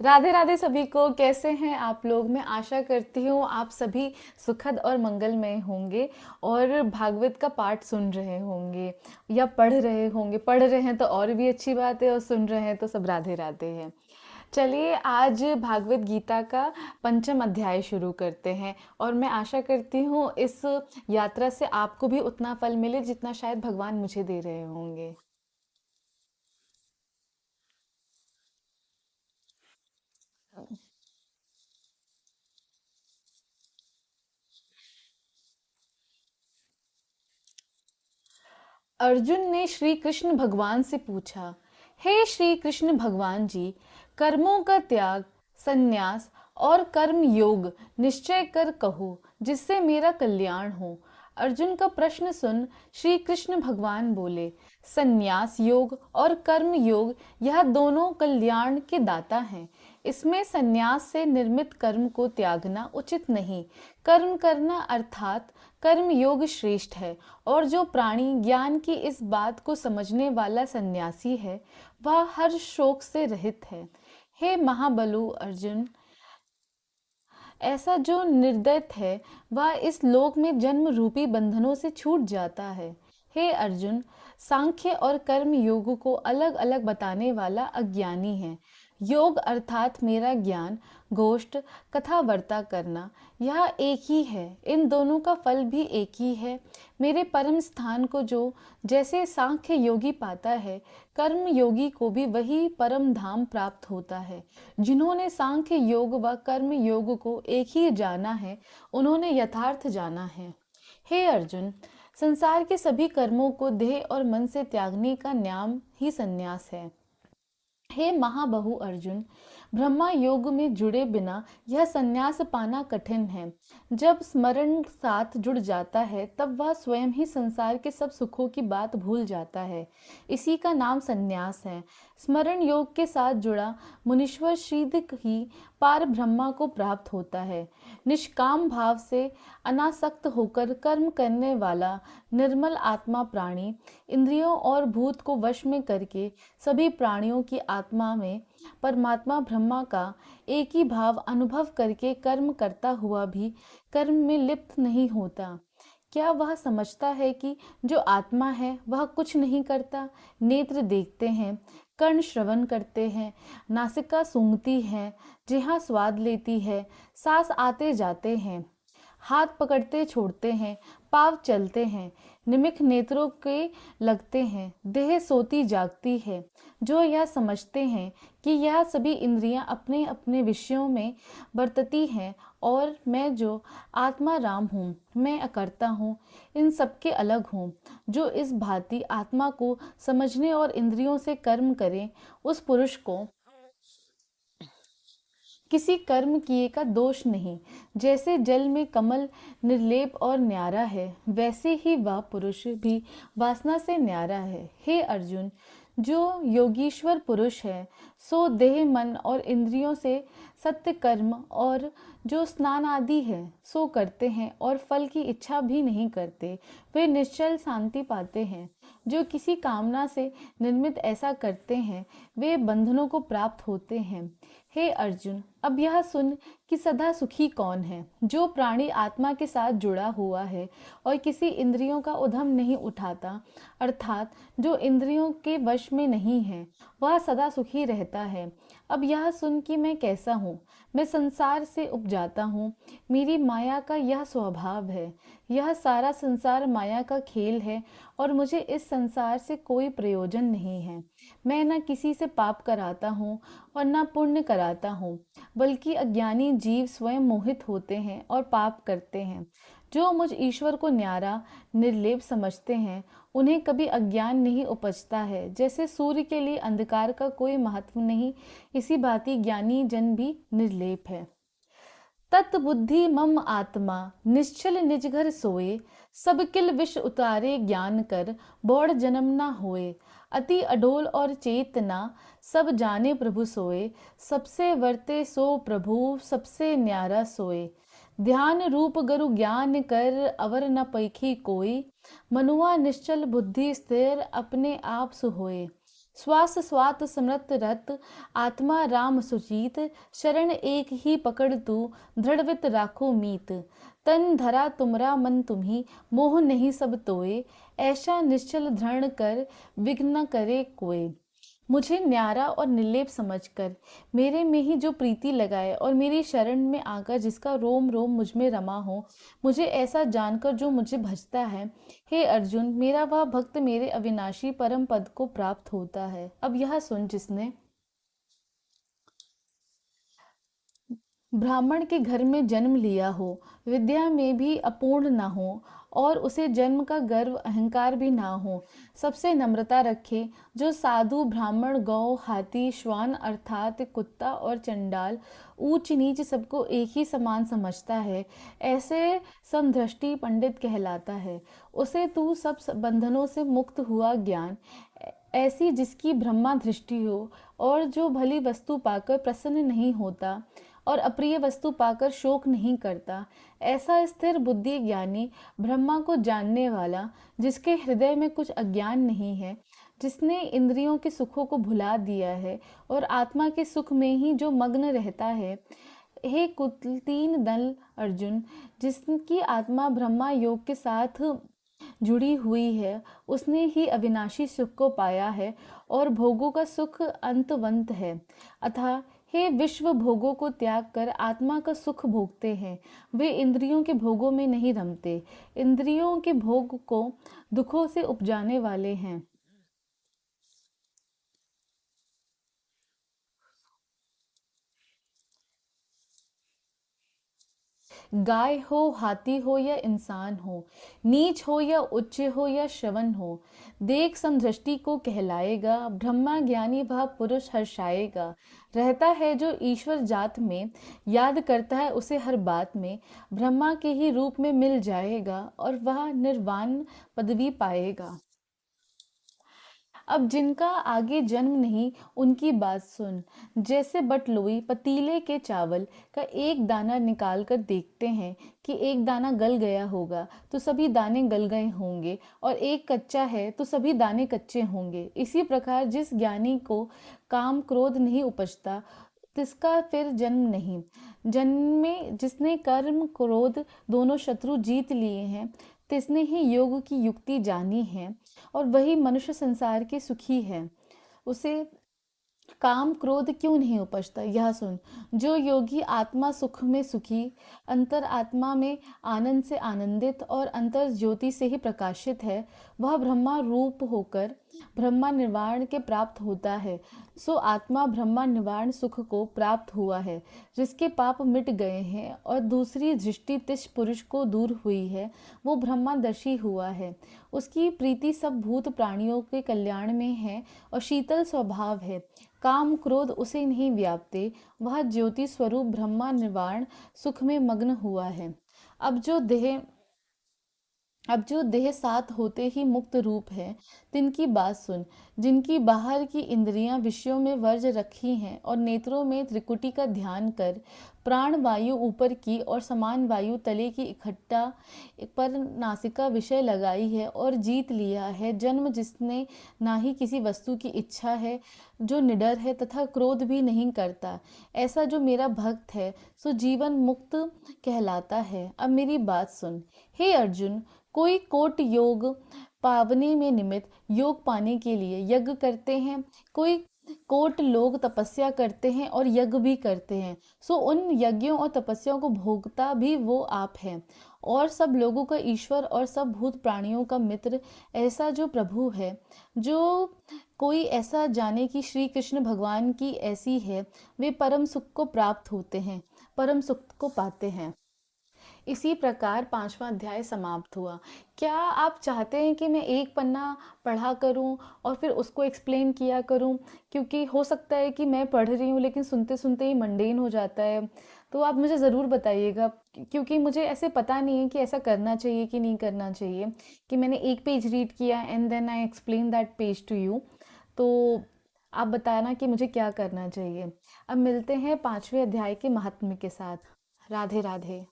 राधे राधे सभी को। कैसे हैं आप लोग? मैं आशा करती हूँ आप सभी सुखद और मंगलमय होंगे और भागवत का पाठ सुन रहे होंगे या पढ़ रहे होंगे। पढ़ रहे हैं तो और भी अच्छी बात है, और सुन रहे हैं तो सब राधे राधे हैं। चलिए आज भागवत गीता का पंचम अध्याय शुरू करते हैं, और मैं आशा करती हूँ इस यात्रा से आपको भी उतना फल मिले जितना शायद भगवान मुझे दे रहे होंगे। अर्जुन ने श्री कृष्ण भगवान से पूछा, हे श्री कृष्ण भगवान जी, कर्मों का त्याग, संन्यास और कर्म योग निश्चय कर कहो, जिससे मेरा कल्याण हो। अर्जुन का प्रश्न सुन श्री कृष्ण भगवान बोले, संन्यास योग और कर्म योग यह दोनों कल्याण के दाता हैं। इसमें संन्यास से निर्मित कर्म को त्यागना उचित नहीं। कर्म करना अर्थात कर्म योग श्रेष्ठ है। और जो प्राणी ज्ञान की इस बात को समझने वाला सन्यासी है, वह हर शोक से रहित है। हे महाबलु अर्जुन, ऐसा जो निर्दयत है वह इस लोक में जन्म रूपी बंधनों से छूट जाता है। हे अर्जुन, सांख्य और कर्म योग को अलग अलग बताने वाला अज्ञानी है। योग अर्थात मेरा ज्ञान, गोष्ठ, कथा वार्ता करना, यह एक ही है। इन दोनों का फल भी एक ही है। मेरे परम स्थान को जो जैसे सांख्य योगी पाता है, कर्म योगी को भी वही परम धाम प्राप्त होता है। जिन्होंने सांख्य योग व कर्म योग को एक ही जाना है, उन्होंने यथार्थ जाना है। हे अर्जुन, संसार के सभी कर्मों को देह और मन से त्यागने का नाम ही संन्यास है। हे महाबहु अर्जुन, ब्रह्मा योग में जुड़े बिना यह संन्यास पाना कठिन है। जब स्मरण साथ जुड़ जाता है तब वह स्वयं ही संसार के सब सुखों की बात भूल जाता है। इसी का नाम संन्यास है। स्मरण योग के साथ जुड़ा मुनीश्वर श्रीद ही पार ब्रह्मा को प्राप्त होता है। निष्काम भाव से अनासक्त होकर कर्म करने वाला निर्मल आत्मा प्राणी इंद्रियों और भूत को वश में करके सभी प्राणियों की आत्मा में परमात्मा ब्रह्मा का एक ही भाव अनुभव करके कर्म करता हुआ भी कर्म में लिप्त नहीं होता। क्या वह समझता है कि जो आत्मा है वह कुछ नहीं करता? नेत्र देखते हैं, कर्ण श्रवण करते हैं, नासिका सूंघती है, जिह्वा स्वाद लेती है, सांस आते जाते हैं, हाथ पकड़ते छोड़ते हैं, पाँव चलते हैं, निमिख नेत्रों के लगते हैं, देह सोती जागती है। जो यह समझते हैं कि यह सभी इंद्रियां अपने अपने विषयों में बरतती हैं, और मैं जो आत्मा राम हूँ, मैं अकर्ता हूँ, इन सबके अलग हूँ, जो इस भांति आत्मा को समझने और इंद्रियों से कर्म करें, उस पुरुष को किसी कर्म किए का दोष नहीं। जैसे जल में कमल निर्लेप और न्यारा है, वैसे ही वह पुरुष भी वासना से न्यारा है। हे अर्जुन, जो योगीश्वर पुरुष है सो देह मन और इंद्रियों से सत्य कर्म और जो स्नान आदि है सो करते हैं और फल की इच्छा भी नहीं करते, वे निश्चल शांति पाते हैं। जो किसी कामना से निर्मित ऐसा करते हैं, वे बंधनों को प्राप्त होते हैं। हे अर्जुन, अब यह सुन कि सदा सुखी कौन है? जो प्राणी आत्मा के साथ जुड़ा हुआ है और किसी इंद्रियों का उधम नहीं उठाता, अर्थात जो इंद्रियों के वश में नहीं है, वह सदा सुखी रहता है। अब यह सुन कि मैं कैसा हूँ। मैं संसार से उपजाता हूँ, मेरी माया का यह स्वभाव है। यह सारा संसार माया का खेल है और मुझे इस संसार से कोई प्रयोजन नहीं है। मैं न किसी से पाप कराता हूँ और न पुण्य कराता हूँ, बल्कि अज्ञानी जीव स्वयं मोहित होते हैं और पाप करते हैं। जो मुझ ईश्वर को न्यारा निर्लेप समझते हैं, उन्हें कभी अज्ञान नहीं उपजता है। जैसे सूर्य के लिए अंधकार का कोई महत्व नहीं, इसी भांति ज्ञानी जन भी निर्लेप है। तत्बुद्धि मम आत्मा निश्चल निज घर सोए, सब किल विष उतारे ज्ञान कर, बौड़ जन्म ना होए। अति अडोल और चेतना सब जाने प्रभु सोए, सबसे वर्ते सो प्रभु सबसे न्यारा सोए। ध्यान रूप गुरु ज्ञान कर अवर न पैखी कोई, मनुआ निश्चल बुद्धि स्थिर अपने आप सुहोए। श्वास स्वात समृत रत, आत्मा राम सुजीत, शरण एक ही पकड़ तू, दृढ़वित राखो मीत। तन धरा तुमरा मन तुम्ही, मोह नहीं सब तोए, ऐसा निश्चल दृढ़ कर, विघ्न न करे कोय। मुझे न्यारा और निर्लेप समझकर, मेरे में ही जो प्रीति लगाए और मेरी शरण में आकर जिसका रोम रोम मुझ में रमा हो, मुझे ऐसा जानकर जो मुझे भजता है, हे अर्जुन, मेरा वह भक्त मेरे अविनाशी परम पद को प्राप्त होता है। अब यह सुन, जिसने ब्राह्मण के घर में जन्म लिया हो, विद्या में भी अपूर्ण ना हो, और उसे जन्म का गर्व अहंकार भी ना हो, सबसे नम्रता रखे, जो साधु ब्राह्मण गौ हाथी श्वान अर्थात कुत्ता और चंडाल ऊंच नीच सबको एक ही समान समझता है, ऐसे समदृष्टि पंडित कहलाता है। उसे तू सब बंधनों से मुक्त हुआ ज्ञान, ऐसी जिसकी ब्रह्मा दृष्टि हो, और जो भली वस्तु पाकर प्रसन्न नहीं होता और अप्रिय वस्तु पाकर शोक नहीं करता, ऐसा स्थिर बुद्धि ज्ञानी, ब्रह्मा को जानने वाला, जिसके हृदय में कुछ अज्ञान नहीं है, जिसने इंद्रियों के सुखों को भुला दिया है और आत्मा के सुख में ही जो मग्न रहता है। हे कुलीन दल अर्जुन, जिसकी आत्मा ब्रह्मा योग के साथ जुड़ी हुई है, उसने ही अविनाशी सुख को पाया है और भोगों का सुख अंतवंत है। अतः हे विश्व, भोगों को त्याग कर आत्मा का सुख भोगते हैं, वे इंद्रियों के भोगों में नहीं रमते। इंद्रियों के भोग को दुखों से उपजाने वाले हैं। गाय हो, हाथी हो या इंसान हो, नीच हो या उच्च हो या श्रवण हो, देख समदृष्टि को कहलाएगा, ब्रह्मा ज्ञानी वह पुरुष हर्षाएगा। रहता है जो ईश्वर जात में, याद करता है उसे हर बात में, ब्रह्मा के ही रूप में मिल जाएगा और वह निर्वाण पदवी पाएगा। अब जिनका आगे जन्म नहीं, उनकी बात सुन। जैसे बटलोई पतीले के चावल का एक दाना निकाल कर देखते हैं कि एक दाना गल गया होगा तो सभी दाने गल गए होंगे, और एक कच्चा है तो सभी दाने कच्चे होंगे। इसी प्रकार जिस ज्ञानी को काम क्रोध नहीं उपजता, तिसका फिर जन्म नहीं। जन्म में जिसने कर्म क्रोध दोनों शत्रु जीत लिए हैं, तिसने ही योग की युक्ति जानी है, और वही मनुष्य संसार के सुखी है। उसे काम क्रोध क्यों नहीं उपजता, यह सुन। जो योगी आत्मा सुख में सुखी, अंतर आत्मा में आनंद से आनंदित और अंतर ज्योति से ही प्रकाशित है, वह ब्रह्मा रूप होकर ब्रह्मा निर्वाण के प्राप्त होता है। सो आत्मा ब्रह्मा निर्वाण सुख को प्राप्त हुआ है, जिसके पाप मिट गए हैं और दूसरी दृष्टि तिस पुरुष को दूर हुई है, वो ब्रह्मादर्शी हुआ है। उसकी प्रीति सब भूत प्राणियों के कल्याण में है और शीतल स्वभाव है। काम क्रोध उसे नहीं व्यापते, वह ज्योति स्वरूप ब्रह्मा निर्वाण सुख में मग्न हुआ है। अब जो देह अब जो देह सात होते ही मुक्त रूप है, तिनकी बात सुन। जिनकी बाहर की इंद्रियां विषयों में वर्ज रखी हैं और नेत्रों में त्रिकुटी का ध्यान कर, प्राण वायु ऊपर की और समान वायु तले की इकट्ठा पर नासिका विषय लगाई है और जीत लिया है जन्म, जिसने ना ही किसी वस्तु की इच्छा है, जो निडर है तथा क्रोध भी नहीं करता, ऐसा जो मेरा भक्त है, सो जीवन मुक्त कहलाता है। अब मेरी बात सुन। हे अर्जुन, कोई कोट योग पावने में निमित्त योग पाने के लिए यज्ञ करते हैं, कोई कोट लोग तपस्या करते हैं और यज्ञ भी करते हैं, सो उन यज्ञों और तपस्याओं को भोगता भी वो आप है, और सब लोगों का ईश्वर और सब भूत प्राणियों का मित्र, ऐसा जो प्रभु है। जो कोई ऐसा जाने कि श्री कृष्ण भगवान की ऐसी है, वे परम सुख को प्राप्त होते हैं, परम सुख को पाते हैं। इसी प्रकार पांचवा अध्याय समाप्त हुआ। क्या आप चाहते हैं कि मैं एक पन्ना पढ़ा करूं और फिर उसको एक्सप्लेन किया करूं? क्योंकि हो सकता है कि मैं पढ़ रही हूं लेकिन सुनते सुनते ही मंडेन हो जाता है। तो आप मुझे ज़रूर बताइएगा, क्योंकि मुझे ऐसे पता नहीं है कि ऐसा करना चाहिए कि नहीं करना चाहिए, कि मैंने एक पेज रीड किया and then I explain that page to you. तो आप बताना कि मुझे क्या करना चाहिए। अब मिलते हैं पांचवें अध्याय के महात्म्य के साथ। राधे राधे।